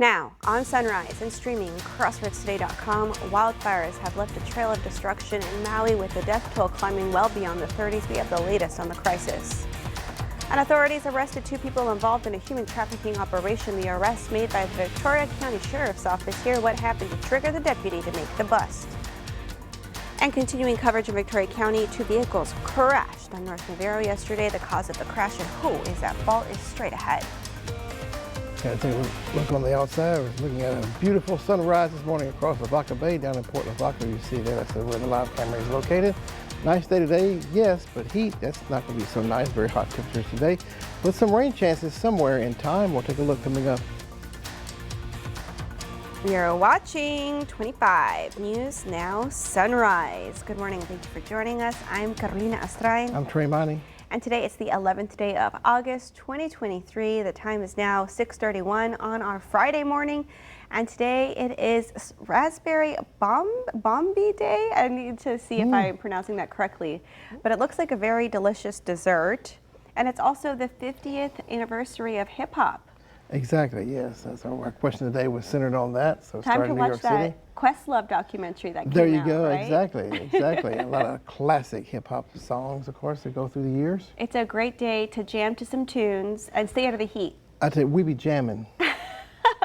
Now, on Sunrise and streaming crossroadstoday.com, wildfires have left a trail of destruction in Maui with the death toll climbing well beyond the 30s. We have the latest on the crisis. And authorities arrested 2 people involved in a human trafficking operation. The arrest made by the Victoria County Sheriff's Office. Here, what happened to trigger the deputy to make the bust. And continuing coverage in Victoria County, 2 vehicles crashed on North Navarro yesterday. The cause of the crash and who is at fault is straight ahead. Take a look on the outside. We're looking at a beautiful sunrise this morning across Lavaca Bay down in Port Lavaca. You see there, that's where the live camera is located. Nice day today, yes, but heat, that's not going to be so nice. Very hot temperatures today, with some rain chances somewhere in time. We'll take a look coming up. You're watching 25 News Now Sunrise. Good morning, thank you for joining us. I'm Carolina Astrain. I'm Trey Money. And today it's the 11th day of August 2023. The time is now 6:31 on our Friday morning. And today it is Raspberry Bombi Day. I need to see if I'm pronouncing that correctly. But it looks like a very delicious dessert. And it's also the 50th anniversary of hip hop. Exactly, yes. That's our question today was centered on that. So time to watch that Questlove documentary that came out. There you go, right? exactly. A lot of classic hip hop songs, of course, that go through the years. It's a great day to jam to some tunes and stay out of the heat. I tell you, we be jamming.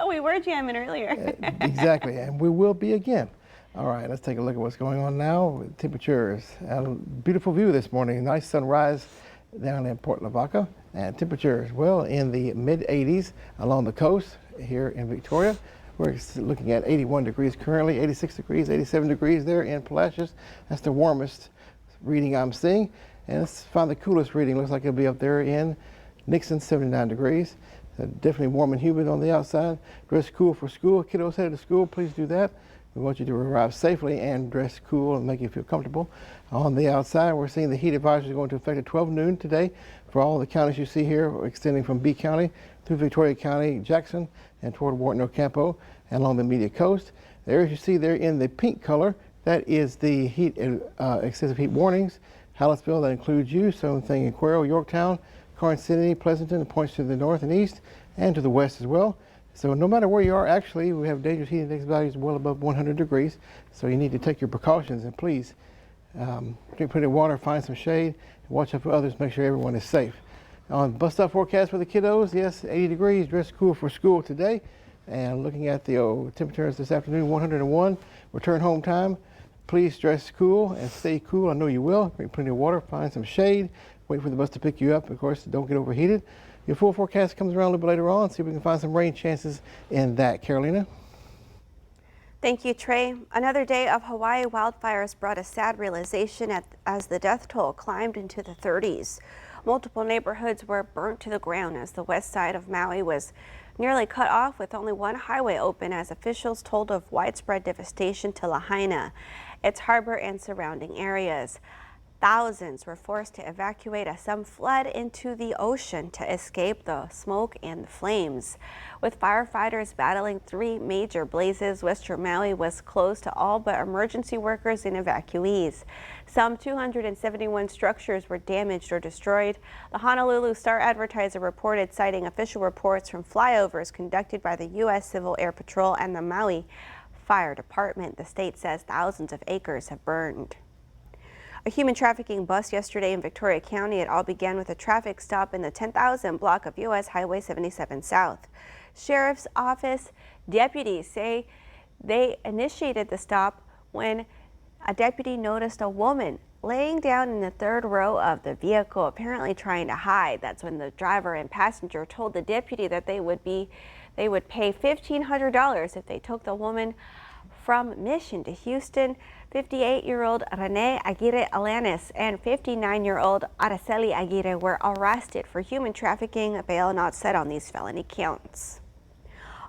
We were jamming earlier. Exactly, and we will be again. All right, let's take a look at what's going on now. Temperatures, a beautiful view this morning. Nice sunrise down in Port Lavaca, and temperatures well in the mid 80s along the coast here in Victoria. We're looking at 81 degrees currently, 86 degrees, 87 degrees there in Palacios. That's the warmest reading I'm seeing, and let's find the coolest reading. Looks like it'll be up there in Nixon, 79 degrees. Definitely warm and humid on the outside. Dress cool for school. Kiddos headed to school, please do that. We want you to arrive safely and dress cool and make you feel comfortable. On the outside, we're seeing the heat advisory is going to affect at 12 noon today for all the counties you see here, extending from B County through Victoria County, Jackson, and toward Wharton Ocampo, and along the immediate coast. The areas you see there in the pink color, that is the heat, excessive heat warnings. Hallettsville, that includes you, same thing in Cuero, Yorktown, Carson City, Pleasanton, it points to the north and east, and to the west as well. So no matter where you are, actually, we have dangerous heat index values well above 100 degrees. So you need to take your precautions and please drink plenty of water, find some shade, and watch out for others, make sure everyone is safe. On bus stop forecast for the kiddos, yes, 80 degrees, dress cool for school today. And looking at the temperatures this afternoon, 101, return home time. Please dress cool and stay cool. I know you will. Drink plenty of water, find some shade, wait for the bus to pick you up. Of course, don't get overheated. Your full forecast comes around a little bit later on. See if we can find some rain chances in that. Carolina? Thank you, Trey. Another day of Hawaii wildfires brought a sad realization as the death toll climbed into the 30s. Multiple neighborhoods were burnt to the ground as the west side of Maui was nearly cut off with only one highway open as officials told of widespread devastation to Lahaina, its harbor and surrounding areas. Thousands were forced to evacuate as some fled into the ocean to escape the smoke and the flames. With firefighters battling 3 major blazes, Western Maui was closed to all but emergency workers and evacuees. Some 271 structures were damaged or destroyed. The Honolulu Star-Advertiser reported citing official reports from flyovers conducted by the U.S. Civil Air Patrol and the Maui Fire Department. The state says thousands of acres have burned. A human trafficking bust yesterday in Victoria County. It all began with a traffic stop in the 10,000 block of U.S. Highway 77 South. Sheriff's Office deputies say they initiated the stop when a deputy noticed a woman laying down in the 3rd row of the vehicle, apparently trying to hide. That's when the driver and passenger told the deputy that they would pay $1,500 if they took the woman from Mission to Houston. 58-year-old Rene Aguirre Alanis and 59-year-old Araceli Aguirre were arrested for human trafficking, a bail not set on these felony counts.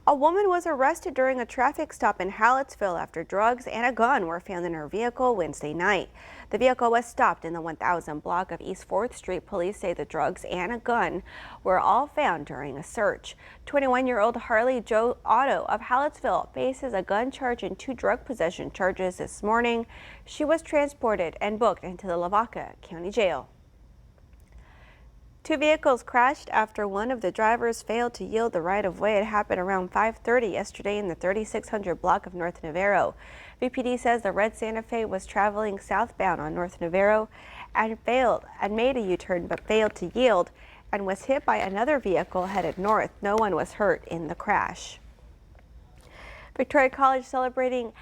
A woman was arrested during a traffic stop in Hallettsville after drugs and a gun were found in her vehicle Wednesday night. The vehicle was stopped in the 1000 block of East 4th Street. Police say the drugs and a gun were all found during a search. 21-year-old Harley Jo Otto of Hallettsville faces a gun charge and 2 drug possession charges this morning. She was transported and booked into the Lavaca County Jail. Two vehicles crashed after one of the drivers failed to yield the right-of-way. It happened around 5:30 yesterday in the 3600 block of North Navarro. VPD says the red Santa Fe was traveling southbound on North Navarro and made a U-turn but failed to yield and was hit by another vehicle headed north. No one was hurt in the crash. Victoria College celebrating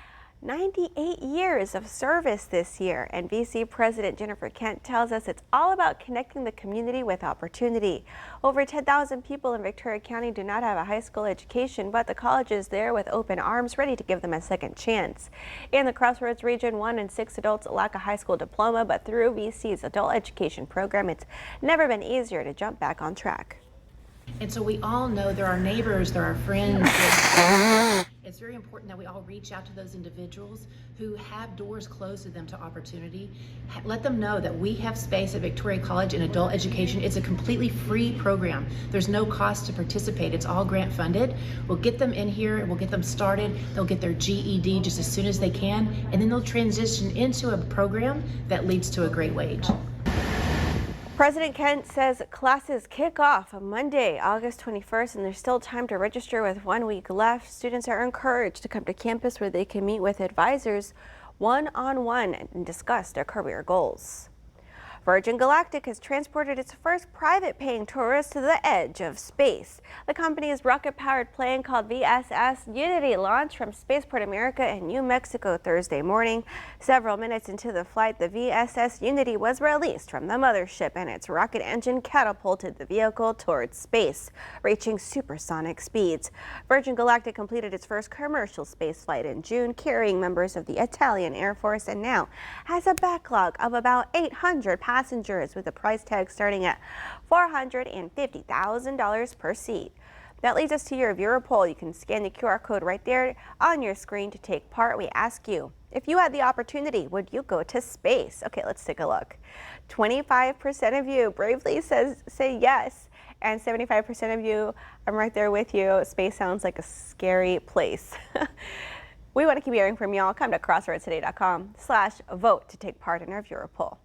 98 years of service this year, and VC President Jennifer Kent tells us it's all about connecting the community with opportunity. Over 10,000 people in Victoria County do not have a high school education, but the college is there with open arms, ready to give them a second chance. In the Crossroads region, 1 in 6 adults lack a high school diploma, but through VC's adult education program, it's never been easier to jump back on track. And so we all know there are neighbors, there are friends. It's very important that we all reach out to those individuals who have doors closed to them to opportunity. Let them know that we have space at Victoria College in adult education. It's a completely free program. There's no cost to participate. It's all grant funded. We'll get them in here and we'll get them started. They'll get their GED just as soon as they can, and then they'll transition into a program that leads to a great wage. President Kent says classes kick off on Monday, August 21st, and there's still time to register with 1 week left. Students are encouraged to come to campus where they can meet with advisors one-on-one and discuss their career goals. Virgin Galactic has transported its first private paying tourist to the edge of space. The company's rocket-powered plane called VSS Unity launched from Spaceport America in New Mexico Thursday morning. Several minutes into the flight, the VSS Unity was released from the mothership and its rocket engine catapulted the vehicle towards space, reaching supersonic speeds. Virgin Galactic completed its first commercial space flight in June, carrying members of the Italian Air Force, and now has a backlog of about 800 passengers with a price tag starting at $450,000 per seat. That leads us to your viewer poll. You can scan the QR code right there on your screen to take part. We ask you, if you had the opportunity, would you go to space? Okay, let's take a look. 25% of you bravely say yes, and 75% of you, I'm right there with you. Space sounds like a scary place. We want to keep hearing from y'all. Come to crossroadstoday.com/vote to take part in our viewer poll.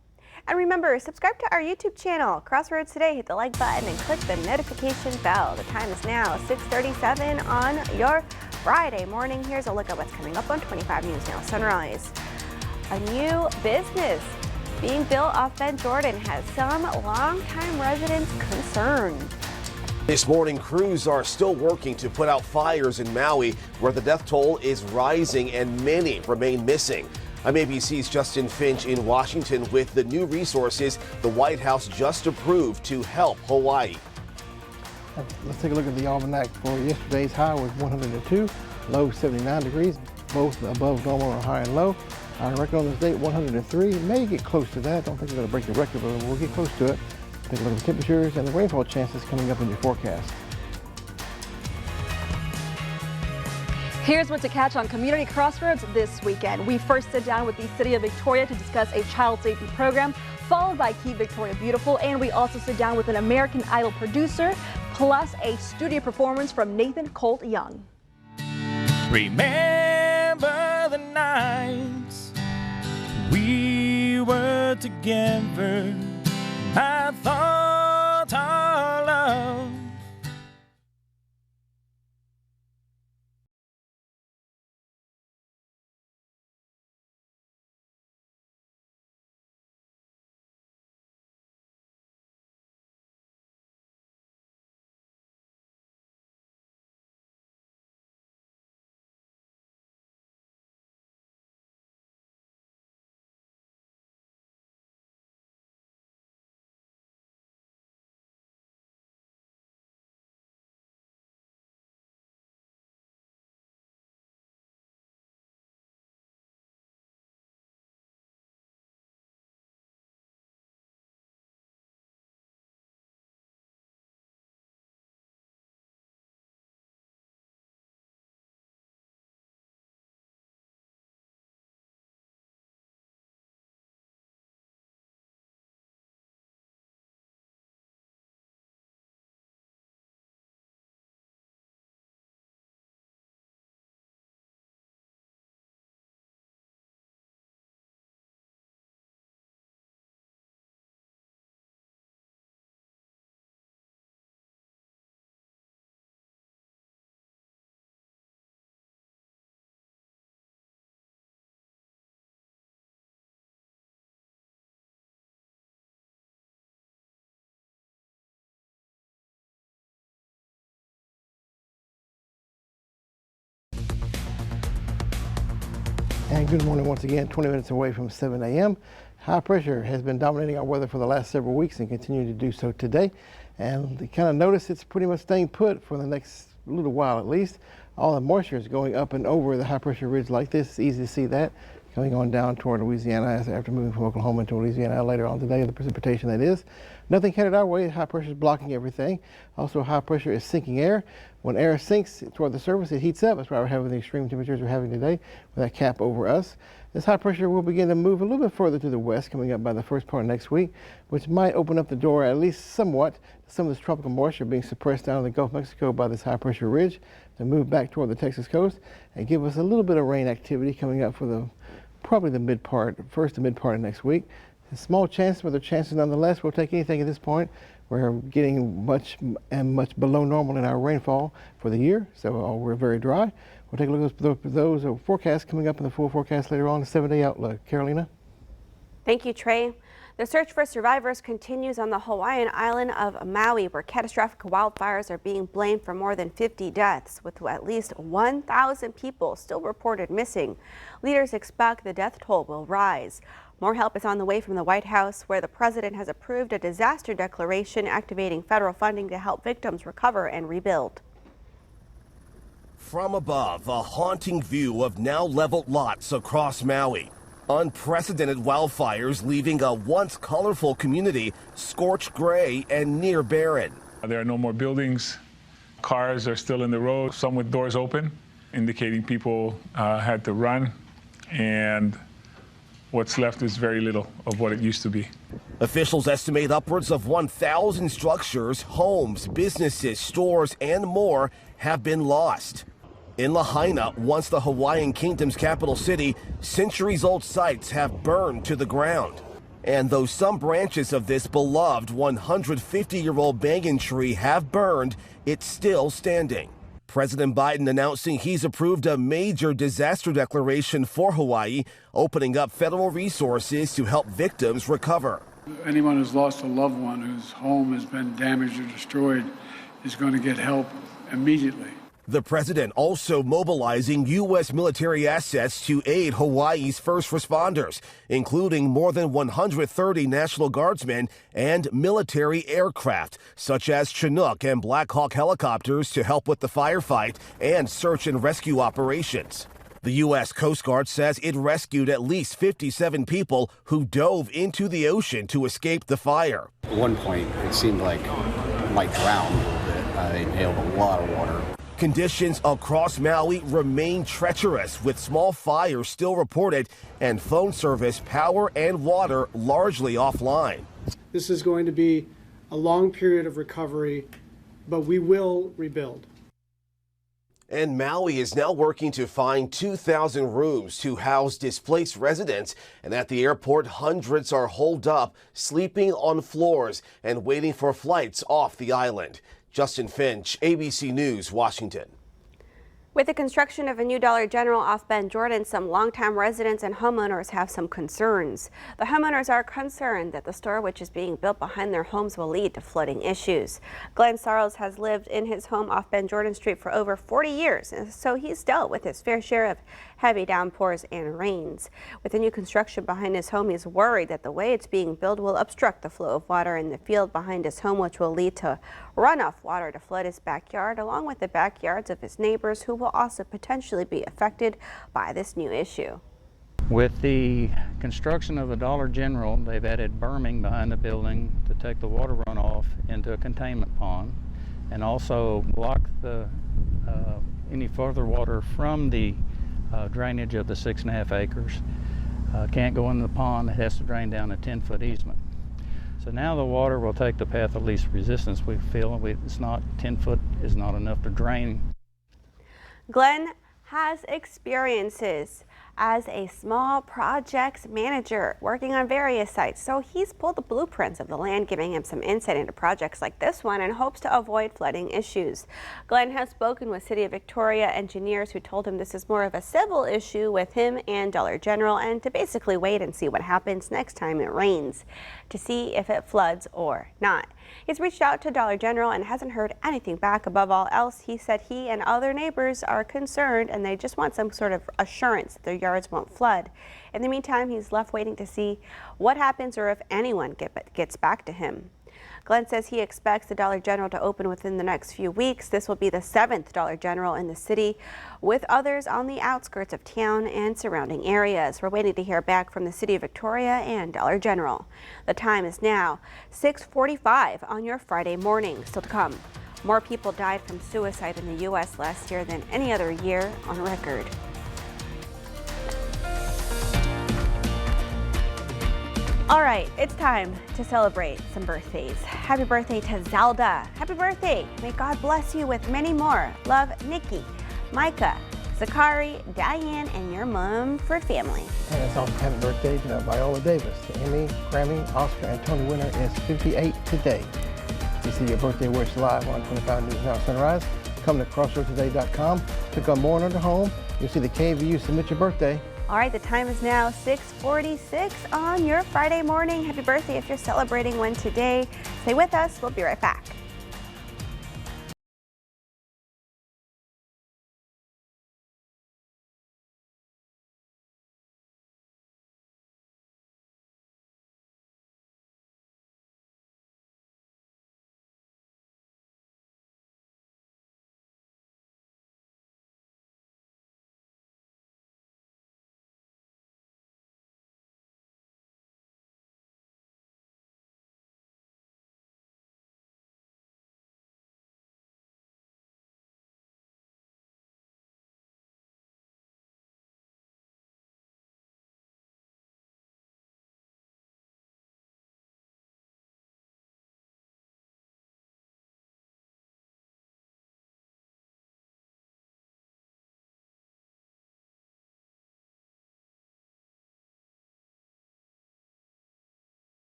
And remember, subscribe to our YouTube channel, Crossroads Today. Hit the like button and click the notification bell. The time is now 6:37 on your Friday morning. Here's a look at what's coming up on 25 News Now Sunrise. A new business being built off Bend Jordan has some longtime residents concerned. This morning, crews are still working to put out fires in Maui, where the death toll is rising and many remain missing. I'm ABC's Justin Finch in Washington with the new resources the White House just approved to help Hawaii. Let's take a look at the almanac for yesterday's high was 102, low 79 degrees, both above normal or high and low. Our record on this date 103, may get close to that. Don't think we're going to break the record, but we'll get close to it. Take a look at the temperatures and the rainfall chances coming up in your forecast. Here's what to catch on Community Crossroads this weekend. We first sit down with the City of Victoria to discuss a child safety program, followed by Keep Victoria Beautiful, and we also sit down with an American Idol producer, plus a studio performance from Nathan Colt Young. Remember the nights we were together. I thought our love And good morning once again, 20 minutes away from 7 a.m. High pressure has been dominating our weather for the last several weeks and continuing to do so today. And you kind of notice it's pretty much staying put for the next little while at least. All the moisture is going up and over the high pressure ridge like this. It's easy to see that coming on down toward Louisiana after moving from Oklahoma to Louisiana later on today, the precipitation that is. Nothing headed our way. High pressure is blocking everything. Also, high pressure is sinking air. When air sinks toward the surface, it heats up. That's why we're having the extreme temperatures we're having today with that cap over us. This high pressure will begin to move a little bit further to the west coming up by the first part of next week, which might open up the door at least somewhat to some of this tropical moisture being suppressed down in the Gulf of Mexico by this high pressure ridge to move back toward the Texas coast and give us a little bit of rain activity coming up for probably the first to mid part of next week. A small chance, but the chances nonetheless. We'll take anything at this point. We're getting much below normal in our rainfall for the year, so we're very dry. We'll take a look at those forecasts coming up in the full forecast later on, the 7-day outlook. Carolina? Thank you, Trey. The search for survivors continues on the Hawaiian island of Maui, where catastrophic wildfires are being blamed for more than 50 deaths, with at least 1,000 people still reported missing. Leaders expect the death toll will rise. More help is on the way from the White House, where the president has approved a disaster declaration activating federal funding to help victims recover and rebuild. From above, a haunting view of now leveled lots across Maui. Unprecedented wildfires leaving a once colorful community scorched gray and near barren. There are no more buildings. Cars are still in the road, some with doors open, indicating people had to run. And what's left is very little of what it used to be. Officials estimate upwards of 1,000 structures, homes, businesses, stores, and more have been lost. In Lahaina, once the Hawaiian Kingdom's capital city, centuries-old sites have burned to the ground. And though some branches of this beloved 150-year-old banyan tree have burned, it's still standing. President Biden announcing he's approved a major disaster declaration for Hawaii, opening up federal resources to help victims recover. Anyone who's lost a loved one whose home has been damaged or destroyed is going to get help immediately. The president also mobilizing U.S. military assets to aid Hawaii's first responders, including more than 130 National Guardsmen and military aircraft, such as Chinook and Black Hawk helicopters to help with the firefight and search and rescue operations. The U.S. Coast Guard says it rescued at least 57 people who dove into the ocean to escape the fire. At one point, it seemed like I might drown a little bit. They inhaled a lot of water. Conditions across Maui remain treacherous, with small fires still reported and phone service, power, and water largely offline. This is going to be a long period of recovery, but we will rebuild. And Maui is now working to find 2,000 rooms to house displaced residents. And at the airport, hundreds are holed up, sleeping on floors and waiting for flights off the island. Justin Finch, ABC News, Washington. With the construction of a new Dollar General off Bend Jordan, some longtime residents and homeowners have some concerns. The homeowners are concerned that the store, which is being built behind their homes, will lead to flooding issues. Glenn Sarles has lived in his home off Bend Jordan Street for over 40 years, and so he's dealt with his fair share of heavy downpours and rains. With the new construction behind his home, he's worried that the way it's being built will obstruct the flow of water in the field behind his home, which will lead to runoff water to flood his backyard, along with the backyards of his neighbors, who will also potentially be affected by this new issue. With the construction of the Dollar General, they've added berming behind the building to take the water runoff into a containment pond and also block any further water from the drainage of the 6.5 acres. Can't go into the pond, it has to drain down a 10-foot easement. So now the water will take the path of least resistance. We feel it's not 10 foot is not enough to drain. Glenn has experiences as a small projects manager working on various sites, so he's pulled the blueprints of the land, giving him some insight into projects like this one and hopes to avoid flooding issues. Glenn has spoken with City of Victoria engineers who told him this is more of a civil issue with him and Dollar General, and to basically wait and see what happens next time it rains to see if it floods or not. He's reached out to Dollar General and hasn't heard anything back. Above all else, he said he and other neighbors are concerned and they just want some sort of assurance that their yards won't flood. In the meantime, he's left waiting to see what happens or if anyone gets back to him. Glenn says he expects the Dollar General to open within the next few weeks. This will be the 7th Dollar General in the city, with others on the outskirts of town and surrounding areas. We're waiting to hear back from the City of Victoria and Dollar General. The time is now 6:45 on your Friday morning. Still to come, more people died from suicide in the U.S. last year than any other year on record. All right, it's time to celebrate some birthdays. Happy birthday to Zelda. Happy birthday. May God bless you with many more. Love, Nikki, Micah, Zachary, Diane, and your Mumford family. And it's also happy birthday to Viola Davis. The Emmy, Grammy, Oscar, and Tony winner is 58 today. You see your birthday wish live on 25 News Now Sunrise. Come to crossroadstoday.com. Click on More and Under Home. You'll see the KVU Submit Your Birthday. All right, the time is now 6:46 on your Friday morning. Happy birthday if you're celebrating one today. Stay with us. We'll be right back.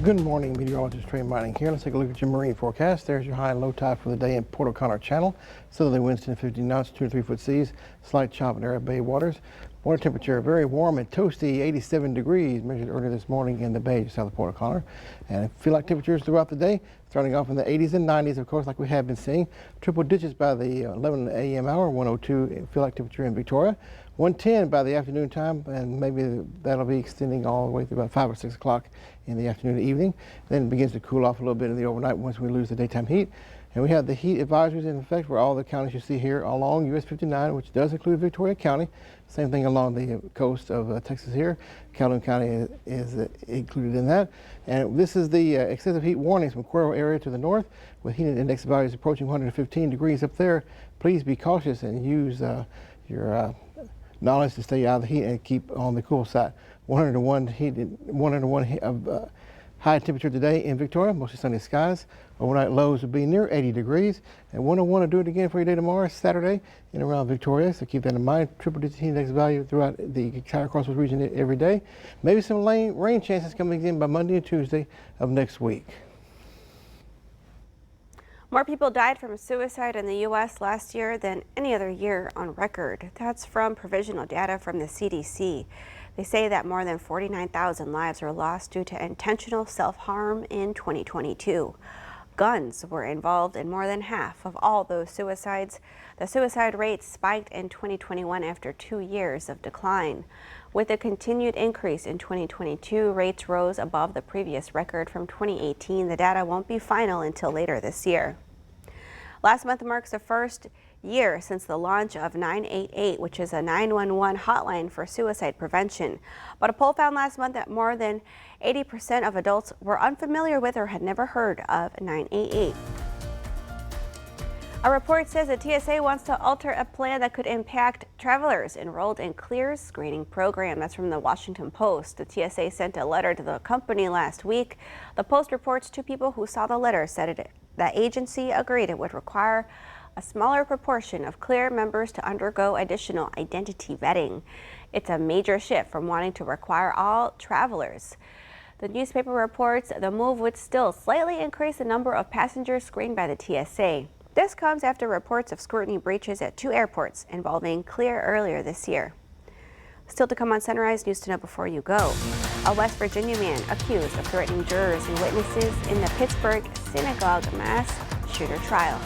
Good morning, meteorologist Trey Mining here. Let's take a look at your marine forecast. There's your high and low tide for the day in Port O'Connor Channel. Southerly winds 10 to 15 knots, 2 to 3 foot seas, slight chop in Arab Bay waters. Water temperature very warm and toasty, 87 degrees, measured earlier this morning in the bay just south of Port O'Connor. And feel like temperatures throughout the day, starting off in the 80s and 90s, of course, like we have been seeing. Triple digits by the 11 a.m. hour, 102 feel like temperature in Victoria. 110 by the afternoon time, and maybe that'll be extending all the way through about 5 or 6 o'clock in the afternoon and evening. Then it begins to cool off a little bit in the overnight once we lose the daytime heat. And we have the heat advisories in effect for all the counties you see here along US 59, which does include Victoria County. Same thing along the coast of Texas here. Calhoun County is included in that. And this is the excessive heat warnings from Cuervo area to the north, with heat index values approaching 115 degrees up there. Please be cautious and use your knowledge to stay out of the heat and keep on the cool side. 101 high temperature today in Victoria, mostly sunny skies. Overnight lows will be near 80 degrees. And 101 will do it again for your day tomorrow, Saturday, in around Victoria. So keep that in mind. Triple-digit heat index value throughout the entire Crossroads region every day. Maybe some rain chances coming in by Monday and Tuesday of next week. More people died from suicide in the U.S. last year than any other year on record. That's from provisional data from the CDC. They say that more than 49,000 lives were lost due to intentional self-harm in 2022. Guns were involved in more than half of all those suicides. The suicide rate spiked in 2021 after 2 years of decline. With a continued increase in 2022, rates rose above the previous record from 2018. The data won't be final until later this year. Last month marks the first year since the launch of 988, which is a 911 hotline for suicide prevention. But a poll found last month that more than 80% of adults were unfamiliar with or had never heard of 988. A report says the TSA wants to alter a plan that could impact travelers enrolled in CLEAR's screening program. That's from the Washington Post. The TSA sent a letter to the company last week. The Post reports two people who saw the letter said the agency agreed it would require a smaller proportion of CLEAR members to undergo additional identity vetting. It's a major shift from wanting to require all travelers. The newspaper reports the move would still slightly increase the number of passengers screened by the TSA. This comes after reports of scrutiny breaches at 2 airports involving CLEAR earlier this year. Still to come on Sunrise, news to know before you go. A West Virginia man accused of threatening jurors and witnesses in the Pittsburgh synagogue mass shooter trial.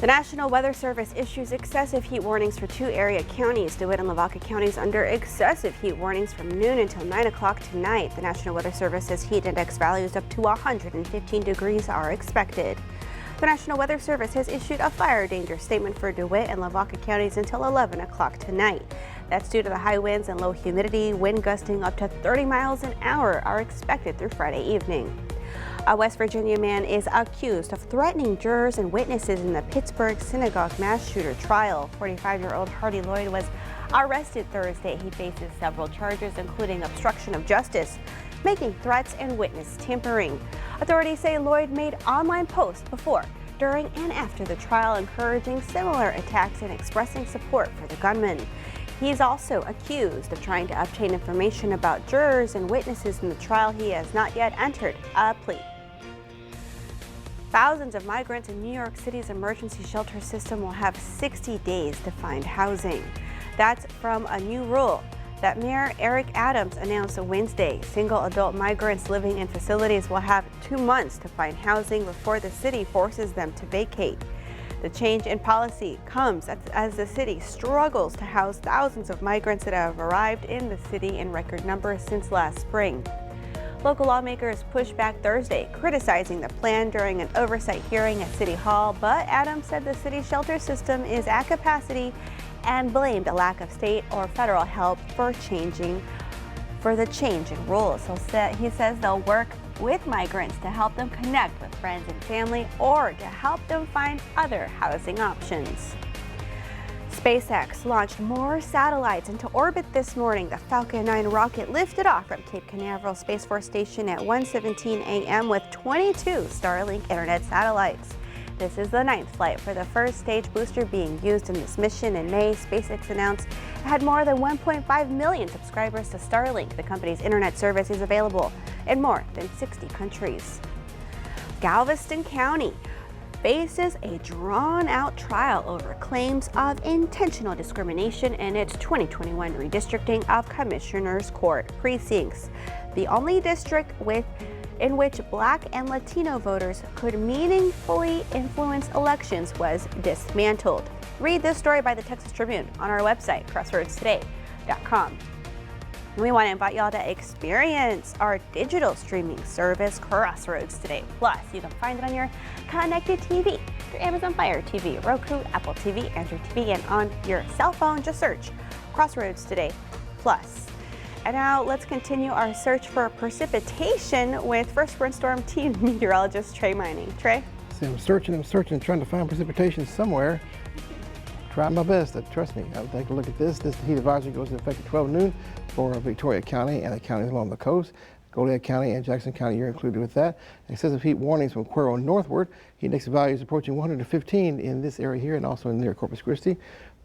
The National Weather Service issues excessive heat warnings for 2 area counties. DeWitt and Lavaca counties under excessive heat warnings from noon until 9 o'clock tonight. The National Weather Service says heat index values up to 115 degrees are expected. The National Weather Service has issued a fire danger statement for DeWitt and Lavaca counties until 11 o'clock tonight. That's due to the high winds and low humidity. Wind gusting up to 30 miles an hour are expected through Friday evening. A West Virginia man is accused of threatening jurors and witnesses in the Pittsburgh synagogue mass shooter trial. 45-year-old Hardy Lloyd was arrested Thursday. He faces several charges, including obstruction of justice, making threats, and witness tampering. Authorities say Lloyd made online posts before, during, and after the trial encouraging similar attacks and expressing support for the gunman. He's also accused of trying to obtain information about jurors and witnesses in the trial. He has not yet entered a plea. Thousands of migrants in New York City's emergency shelter system will have 60 days to find housing. That's from a new rule that Mayor Eric Adams announced on Wednesday. Single adult migrants living in facilities will have 2 months to find housing before the city forces them to vacate. The change in policy comes as the city struggles to house thousands of migrants that have arrived in the city in record numbers since last spring. Local lawmakers pushed back Thursday, criticizing the plan during an oversight hearing at City Hall, but Adams said the city shelter system is at capacity and blamed a lack of state or federal help for the change in rules. He says they'll work with migrants to help them connect with friends and family or to help them find other housing options. SpaceX launched more satellites into orbit this morning. The Falcon 9 rocket lifted off from Cape Canaveral Space Force Station at 1:17 a.m. with 22 Starlink internet satellites. This is the 9th flight for the first stage booster being used in this mission. In May, SpaceX announced it had more than 1.5 million subscribers to Starlink. The company's internet service is available in more than 60 countries. Galveston County faces a drawn-out trial over claims of intentional discrimination in its 2021 redistricting of Commissioners Court precincts. The only district in which Black and Latino voters could meaningfully influence elections was dismantled. Read this story by the Texas Tribune on our website, crossroadstoday.com. We want to invite y'all to experience our digital streaming service, Crossroads Today Plus. You can find it on your connected TV, your Amazon Fire TV, Roku, Apple TV, Android TV, and on your cell phone. Just search Crossroads Today Plus. And now let's continue our search for precipitation with First Windstorm team meteorologist Trey Mining. Trey? See, I'm searching, trying to find precipitation somewhere. Trying my best. Trust me. I'll take a look at this. This heat advisory goes into effect at 12 noon for Victoria County and the counties along the coast. Goliad County and Jackson County, you're included with that. Excessive heat warnings from Cuero northward. Heat index values approaching 115 in this area here and also near Corpus Christi.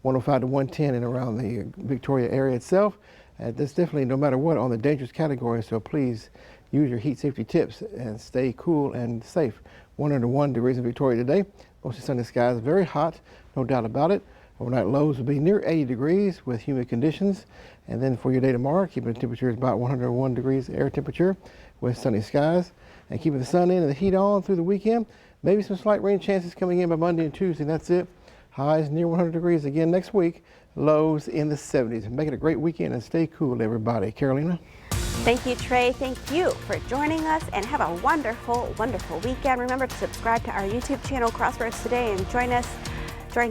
105 to 110 and around the Victoria area itself. That's definitely, no matter what, on the dangerous category, so please use your heat safety tips and stay cool and safe. 101 degrees in Victoria today. Mostly sunny skies, very hot, no doubt about it. Overnight lows will be near 80 degrees with humid conditions. And then for your day tomorrow, keeping the temperatures about 101 degrees air temperature with sunny skies. And keeping the sun in and the heat on through the weekend. Maybe some slight rain chances coming in by Monday and Tuesday. That's it. Highs near 100 degrees again next week. Lows in the 70s. Make it a great weekend and stay cool, everybody. Carolina? Thank you, Trey. Thank you for joining us and have a wonderful, wonderful weekend. Remember to subscribe to our YouTube channel, Crossroads Today, and join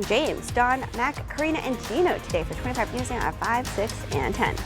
James, Don, Mac, Karina, and Gino today for 25 News at 5, 6, and 10.